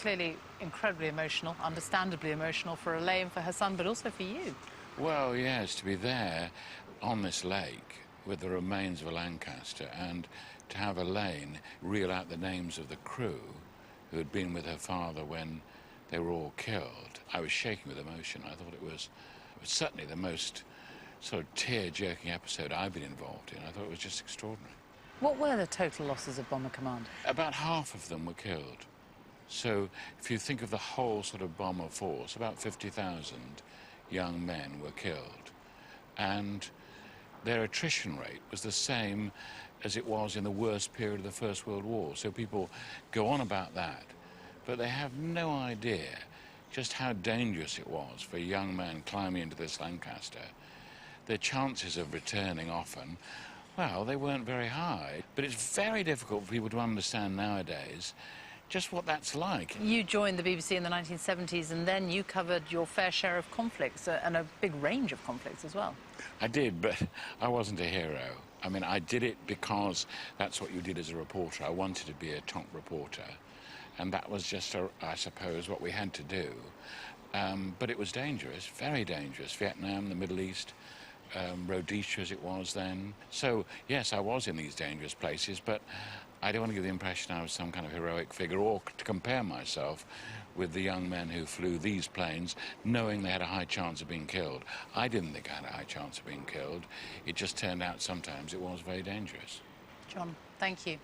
clearly incredibly emotional, understandably emotional for Elaine, for her son, but also for you. Well, yes, to be there on this lake with the remains of a Lancaster and to have Elaine reel out the names of the crew who had been with her father when they were all killed. I was shaking with emotion. I thought it was certainly the most sort of tear-jerking episode I've been involved in. I thought it was just extraordinary. What were the total losses of Bomber Command? About half of them were killed. So if you think of the whole sort of bomber force, about 50,000 young men were killed. And their attrition rate was the same as it was in the worst period of the First World War. So people go on about that, but they have no idea just how dangerous it was for a young man climbing into this Lancaster. Their chances of returning often, well, they weren't very high. But it's very difficult for people to understand nowadays just what that's like. You joined the BBC in the 1970s, and then you covered your fair share of conflicts, and a big range of conflicts as well. I did, but I wasn't a hero. I mean, I did it because that's what you did as a reporter. I wanted to be a top reporter, and that was just, I suppose, what we had to do. But it was dangerous, very dangerous. Vietnam, the Middle East, Rhodesia as it was then. So, yes, I was in these dangerous places, but I don't want to give the impression I was some kind of heroic figure or to compare myself with the young men who flew these planes knowing they had a high chance of being killed. I didn't think I had a high chance of being killed. It just turned out sometimes it was very dangerous. John, thank you.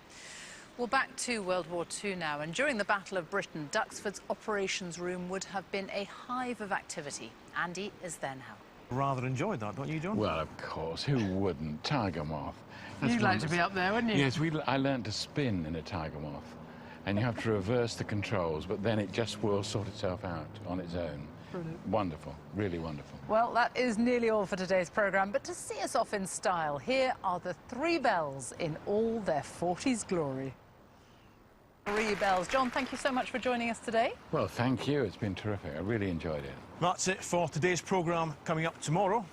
Well, back to World War II now, and during the Battle of Britain, Duxford's operations room would have been a hive of activity. Andy is there now. Rather enjoyed that, don't you, John? Well, of course, who wouldn't? Tiger moth. You'd like to be up there, wouldn't you? Yes, I learned to spin in a tiger moth, and you have to reverse the controls, but then it just will sort itself out on its own. Brilliant. Wonderful, really wonderful. Well, that is nearly all for today's programme, but to see us off in style, here are the three bells in all their 40s glory. Three bells. John, thank you so much for joining us today. Well, thank you. It's been terrific. I really enjoyed it. That's it for today's programme. Coming up tomorrow,